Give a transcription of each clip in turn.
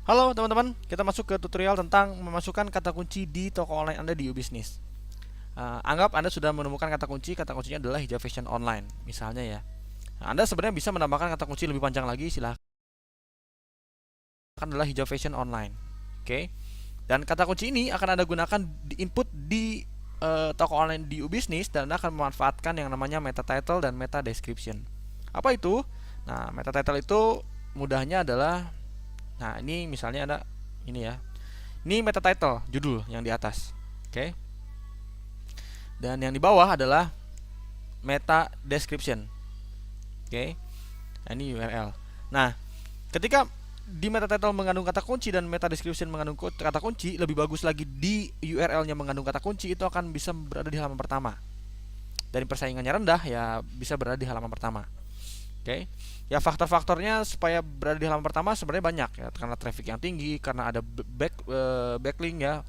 Halo teman-teman, kita masuk ke tutorial tentang memasukkan kata kunci di toko online Anda di uBusiness. Anggap Anda sudah menemukan kata kuncinya adalah hijab fashion online, misalnya ya. Anda sebenarnya bisa menambahkan kata kunci lebih panjang lagi, silahkan adalah hijab fashion online. Oke. Dan kata kunci ini akan Anda gunakan di input di toko online di uBusiness dan Anda akan memanfaatkan yang namanya meta title dan meta description. Apa itu? Nah, meta title itu mudahnya adalah, nah ini misalnya ada ini ya. Ini meta title, judul yang di atas. Oke. Dan yang di bawah adalah meta description. Oke. Nah, ini URL. Nah, ketika di meta title mengandung kata kunci dan meta description mengandung kata kunci, lebih bagus lagi di URL-nya mengandung kata kunci, itu akan bisa berada di halaman pertama. Dan persaingannya rendah ya bisa berada di halaman pertama. Oke. Ya faktor-faktornya supaya berada di halaman pertama sebenarnya banyak ya, karena traffic yang tinggi, karena ada backlink ya.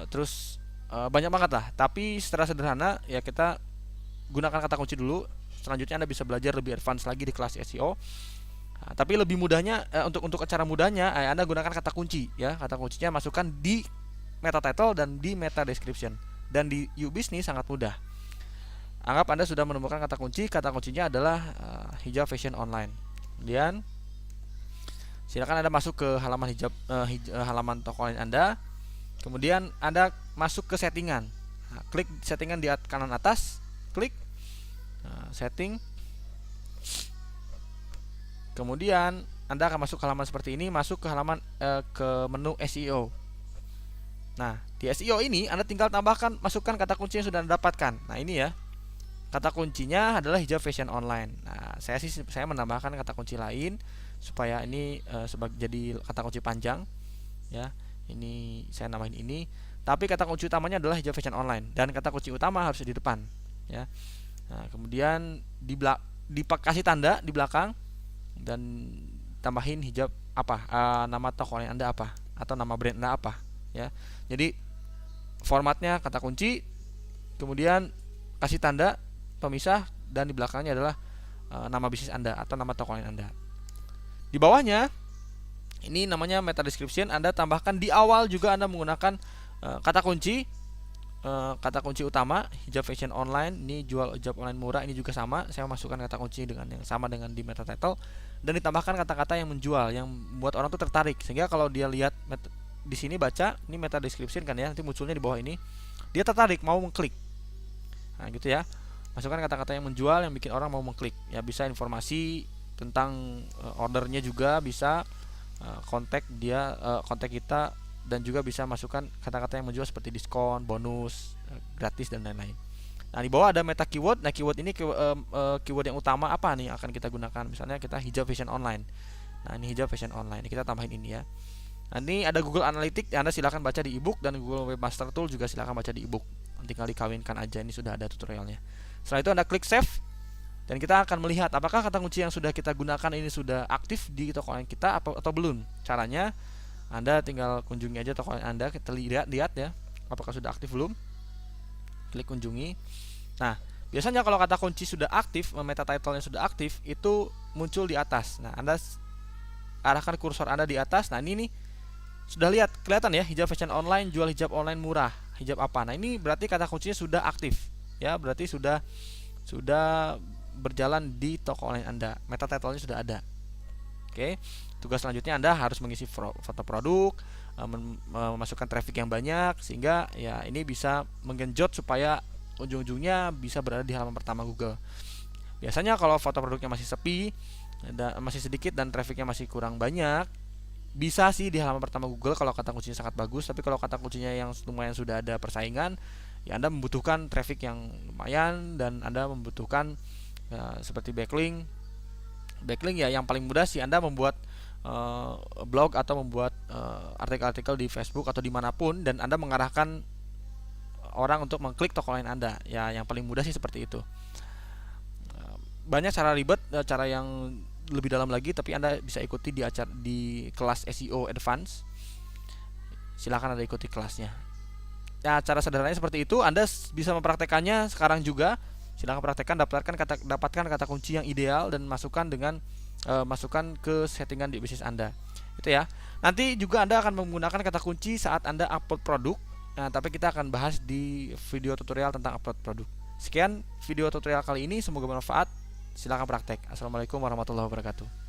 Terus banyak banget lah. Tapi secara sederhana ya kita gunakan kata kunci dulu. Selanjutnya Anda bisa belajar lebih advance lagi di kelas SEO. Nah, tapi lebih mudahnya untuk cara mudahnya Anda gunakan kata kunci ya. Kata kuncinya masukkan di meta title dan di meta description. Dan di uBusiness sangat mudah. Anggap Anda sudah menemukan kata kunci. Kata kuncinya adalah hijab fashion online. Kemudian silakan Anda masuk ke halaman halaman toko online Anda. Kemudian Anda masuk ke settingan. Nah, klik settingan di kanan atas, klik setting. Kemudian Anda akan masuk ke halaman seperti ini, masuk ke halaman ke menu SEO. Nah, di SEO ini Anda tinggal tambahkan, masukkan kata kunci yang sudah Anda dapatkan. Nah, ini ya. Kata kuncinya adalah hijab fashion online. Nah, saya menambahkan kata kunci lain supaya ini sebagai jadi kata kunci panjang ya. Ini saya nambahin ini. Tapi kata kunci utamanya adalah hijab fashion online dan kata kunci utama harus di depan ya. Nah, kemudian dikasih tanda di belakang dan tambahin hijab apa, nama toko online Anda apa atau nama brand Anda apa ya. Jadi formatnya kata kunci, kemudian kasih tanda pemisah dan di belakangnya adalah nama bisnis Anda atau nama toko online Anda. Di bawahnya ini namanya meta description. Anda tambahkan di awal juga Anda menggunakan kata kunci utama hijab fashion online. Ini jual hijab online murah, ini juga sama. Saya masukkan kata kunci dengan yang sama dengan di meta title dan ditambahkan kata-kata yang menjual, yang membuat orang tuh tertarik, sehingga kalau dia lihat di sini baca ini meta description kan ya, nanti munculnya di bawah ini, dia tertarik mau mengklik. Nah gitu ya. Masukkan kata-kata yang menjual yang bikin orang mau mengklik. Ya bisa informasi tentang ordernya juga bisa, kontak kita, dan juga bisa masukkan kata-kata yang menjual seperti diskon, bonus, gratis dan lain-lain. Nah, di bawah ada meta keyword. Nah, keyword ini keyword yang utama apa nih akan kita gunakan? Misalnya kita hijab fashion online. Nah, ini hijab fashion online. Ini kita tambahin ini ya. Nah, ini ada Google Analytics, Anda silakan baca di ebook, dan Google Webmaster Tool juga silakan baca di ebook. Tinggal dikawinkan aja, ini sudah ada tutorialnya. Setelah itu Anda klik save dan kita akan melihat apakah kata kunci yang sudah kita gunakan ini sudah aktif di toko online kita atau belum. Caranya Anda tinggal kunjungi aja toko online Anda, kita lihat ya apakah sudah aktif belum. Klik kunjungi. Nah, biasanya kalau kata kunci sudah aktif, meta title-nya sudah aktif, itu muncul di atas. Nah, Anda arahkan kursor Anda di atas. Nah, ini nih sudah lihat, kelihatan ya, hijab fashion online, jual hijab online murah. Hijab apa? Nah, ini berarti kata kuncinya sudah aktif. Ya, berarti sudah berjalan di toko online Anda. Meta title-nya sudah ada. Oke. Tugas selanjutnya Anda harus mengisi foto produk, memasukkan traffic yang banyak sehingga ya ini bisa menggenjot supaya ujung-ujungnya bisa berada di halaman pertama Google. Biasanya kalau foto produknya masih sepi, masih sedikit dan trafficnya masih kurang banyak, bisa sih di halaman pertama Google kalau kata kuncinya sangat bagus. Tapi kalau kata kuncinya yang lumayan sudah ada persaingan, ya Anda membutuhkan traffic yang lumayan dan Anda membutuhkan seperti backlink. Backlink ya yang paling mudah sih Anda membuat blog atau membuat artikel-artikel di Facebook atau dimanapun dan Anda mengarahkan orang untuk mengklik toko lain Anda. Ya yang paling mudah sih seperti itu. Banyak cara ribet, cara yang lebih dalam lagi, tapi Anda bisa ikuti di kelas SEO Advance. Silahkan Anda ikuti kelasnya. Ya, cara sederhananya seperti itu. Anda bisa mempraktekannya sekarang juga. Silahkan praktekkan, dapatkan kata kunci yang ideal dan masukkan dengan masukkan ke settingan di bisnis Anda. Itu ya. Nanti juga Anda akan menggunakan kata kunci saat Anda upload produk. Nah, tapi kita akan bahas di video tutorial tentang upload produk. Sekian video tutorial kali ini, semoga bermanfaat. Silakan praktek. Assalamualaikum warahmatullahi wabarakatuh.